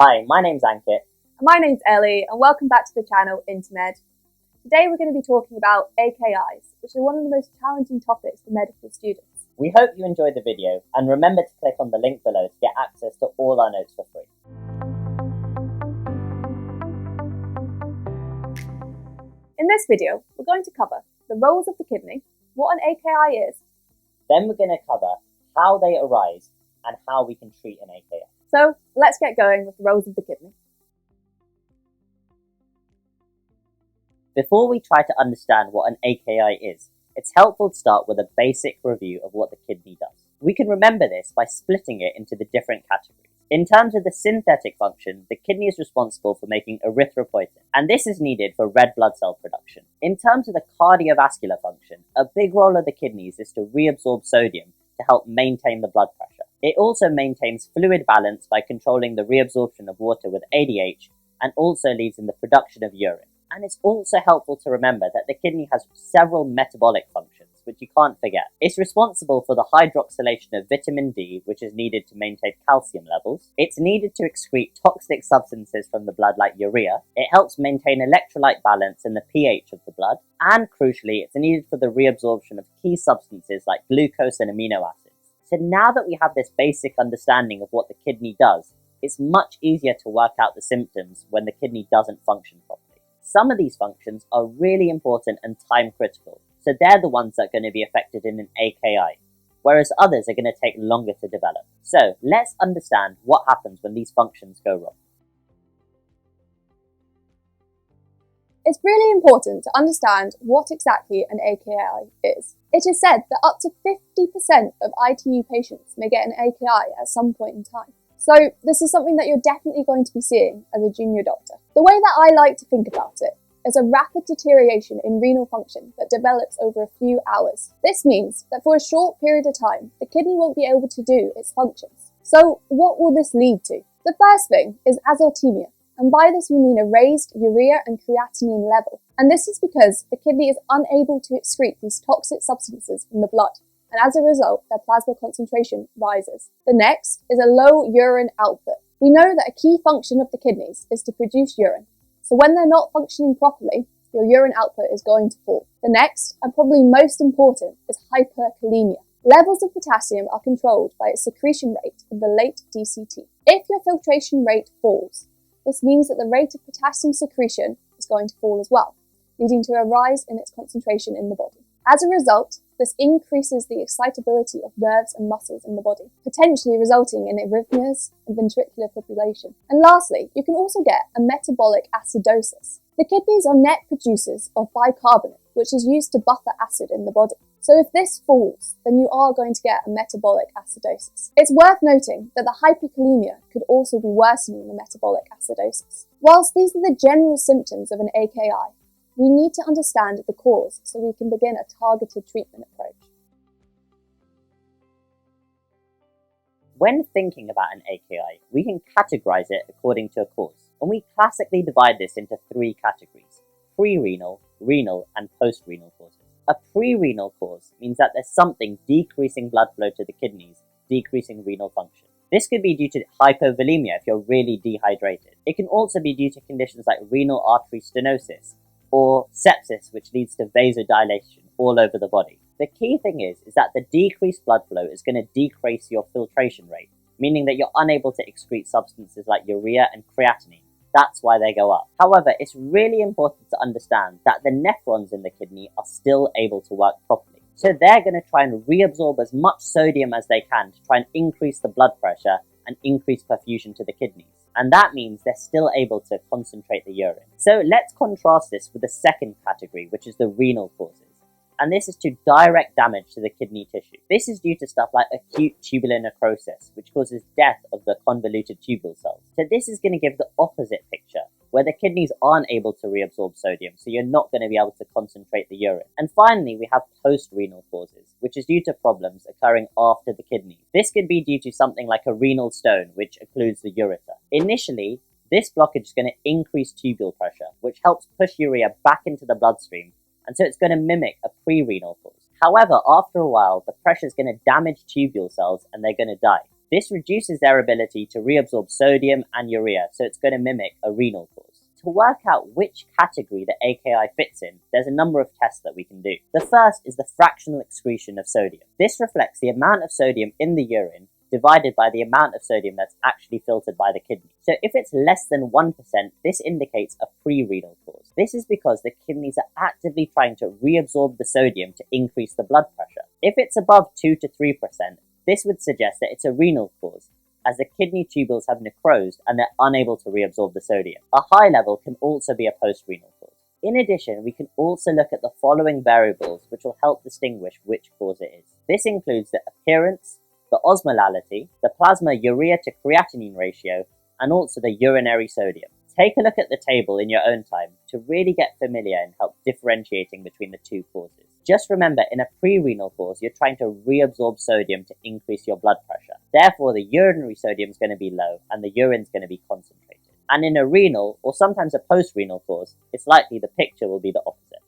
Hi, my name's Ankit. My name's Ellie, and welcome back to the channel In2Med. Today we're going to be talking about AKIs, which are one of the most challenging topics for medical students. We hope you enjoyed the video, and remember to click on the link below to get access to all our notes for free. In this video, we're going to cover the roles of the kidney, what an AKI is. Then we're going to cover how they arise and how we can treat an AKI. So let's get going with the roles of the kidney. Before we try to understand what an AKI is, it's helpful to start with a basic review of what the kidney does. We can remember this by splitting it into the different categories. In terms of the synthetic function, the kidney is responsible for making erythropoietin, and this is needed for red blood cell production. In terms of the cardiovascular function, a big role of the kidneys is to reabsorb sodium to help maintain the blood pressure. It also maintains fluid balance by controlling the reabsorption of water with ADH, and also leads in the production of urine. And it's also helpful to remember that the kidney has several metabolic functions, which you can't forget. It's responsible for the hydroxylation of vitamin D, which is needed to maintain calcium levels. It's needed to excrete toxic substances from the blood like urea. It helps maintain electrolyte balance and the pH of the blood. And crucially, it's needed for the reabsorption of key substances like glucose and amino acids. So now that we have this basic understanding of what the kidney does, it's much easier to work out the symptoms when the kidney doesn't function properly. Some of these functions are really important and time critical, so they're the ones that are going to be affected in an AKI, whereas others are going to take longer to develop. So let's understand what happens when these functions go wrong. It's really important to understand what exactly an AKI is. It is said that up to 50% of ITU patients may get an AKI at some point in time. So this is something that you're definitely going to be seeing as a junior doctor. The way that I like to think about it is a rapid deterioration in renal function that develops over a few hours. This means that for a short period of time, the kidney won't be able to do its functions. So what will this lead to? The first thing is azotemia, and by this we mean a raised urea and creatinine level. And this is because the kidney is unable to excrete these toxic substances from the blood, and as a result, their plasma concentration rises. The next is a low urine output. We know that a key function of the kidneys is to produce urine, so when they're not functioning properly, your urine output is going to fall. The next, and probably most important, is hyperkalemia. Levels of potassium are controlled by its secretion rate in the late DCT. If your filtration rate falls, this means that the rate of potassium secretion is going to fall as well, leading to a rise in its concentration in the body. As a result, this increases the excitability of nerves and muscles in the body, potentially resulting in arrhythmias and ventricular fibrillation. And lastly, you can also get a metabolic acidosis. The kidneys are net producers of bicarbonate, which is used to buffer acid in the body. So if this falls, then you are going to get a metabolic acidosis. It's worth noting that the hyperkalemia could also be worsening the metabolic acidosis. Whilst these are the general symptoms of an AKI, we need to understand the cause so we can begin a targeted treatment approach. When thinking about an AKI, we can categorize it according to a cause, and we classically divide this into three categories: pre-renal, renal, and post-renal causes. A pre-renal cause means that there's something decreasing blood flow to the kidneys, decreasing renal function. This could be due to hypovolemia if you're really dehydrated. It can also be due to conditions like renal artery stenosis, or sepsis, which leads to vasodilation all over the body. The key thing is that the decreased blood flow is going to decrease your filtration rate, meaning that you're unable to excrete substances like urea and creatinine. That's why they go up. However, it's really important to understand that the nephrons in the kidney are still able to work properly. So they're going to try and reabsorb as much sodium as they can to try and increase the blood pressure and increase perfusion to the kidneys. And that means they're still able to concentrate the urine. So let's contrast this with the second category, which is the renal causes. And this is to direct damage to the kidney tissue. This is due to stuff like acute tubular necrosis, which causes death of the convoluted tubule cells. So this is going to give the opposite picture, where the kidneys aren't able to reabsorb sodium, so you're not going to be able to concentrate the urine. And finally, we have post-renal causes, which is due to problems occurring after the kidney. This could be due to something like a renal stone, which occludes the ureter. Initially, this blockage is going to increase tubule pressure, which helps push urea back into the bloodstream, and so it's going to mimic a pre-renal cause. However, after a while, the pressure is going to damage tubule cells and they're going to die. This reduces their ability to reabsorb sodium and urea, so it's going to mimic a renal cause. To work out which category the AKI fits in, there's a number of tests that we can do. The first is the fractional excretion of sodium. This reflects the amount of sodium in the urine divided by the amount of sodium that's actually filtered by the kidney. So if it's less than 1%, this indicates a pre-renal cause. This is because the kidneys are actively trying to reabsorb the sodium to increase the blood pressure. If it's above 2 to 3%, this would suggest that it's a renal cause, as the kidney tubules have necrosed and they're unable to reabsorb the sodium. A high level can also be a post-renal cause. In addition, we can also look at the following variables which will help distinguish which cause it is. This includes the appearance, the osmolality, the plasma urea to creatinine ratio, and also the urinary sodium. Take a look at the table in your own time to really get familiar and help differentiating between the two causes. Just remember, in a pre-renal cause, you're trying to reabsorb sodium to increase your blood pressure. Therefore, the urinary sodium is going to be low and the urine is going to be concentrated. And in a renal, or sometimes a post-renal cause, it's likely the picture will be the opposite.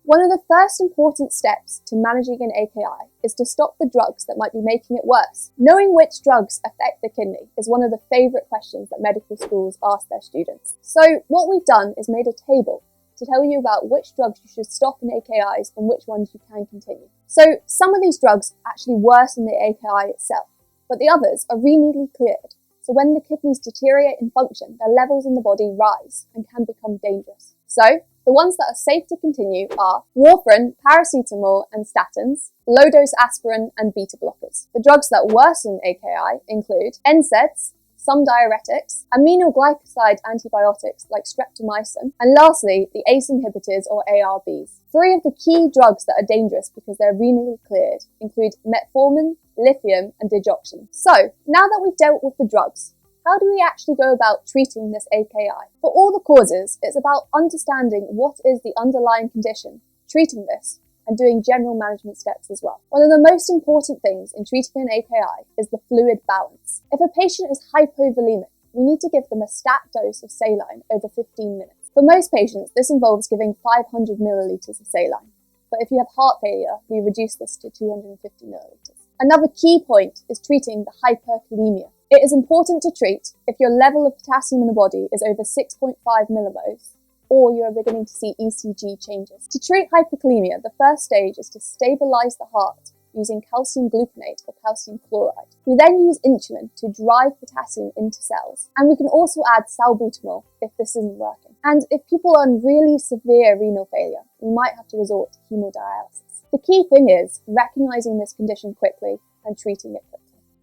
One of the first important steps to managing an AKI is to stop the drugs that might be making it worse. Knowing which drugs affect the kidney is one of the favourite questions that medical schools ask their students. So what we've done is made a table to tell you about which drugs you should stop in AKIs and which ones you can continue. So some of these drugs actually worsen the AKI itself, but the others are renally cleared. So when the kidneys deteriorate in function, their levels in the body rise and can become dangerous. So the ones that are safe to continue are warfarin, paracetamol and statins, low-dose aspirin and beta blockers. The drugs that worsen AKI include NSAIDs, some diuretics, aminoglycoside antibiotics like streptomycin, and lastly, the ACE inhibitors or ARBs. 3 of the key drugs that are dangerous because they're renally cleared include metformin, lithium, and digoxin. So, now that we've dealt with the drugs, how do we actually go about treating this AKI? For all the causes, it's about understanding what is the underlying condition, treating this, and doing general management steps as well. One of the most important things in treating an AKI is the fluid balance. If a patient is hypovolemic, we need to give them a stat dose of saline over 15 minutes. For most patients, this involves giving 500 millilitres of saline. But if you have heart failure, we reduce this to 250 millilitres. Another key point is treating the hyperkalemia. It is important to treat if your level of potassium in the body is over 6.5 millimoles, or you are beginning to see ECG changes. To treat hyperkalemia, the first stage is to stabilise the heart using calcium gluconate or calcium chloride. We then use insulin to drive potassium into cells, and we can also add salbutamol if this isn't working. And if people are in really severe renal failure, we might have to resort to hemodialysis. The key thing is recognising this condition quickly and treating it quickly.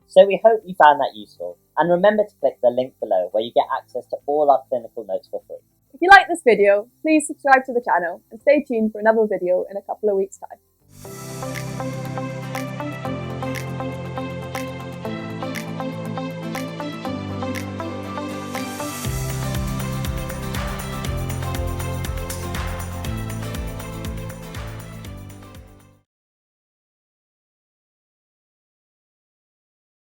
So we hope you found that useful, and remember to click the link below where you get access to all our clinical notes for free. If you like this video, please subscribe to the channel and stay tuned for another video in a couple of weeks' time.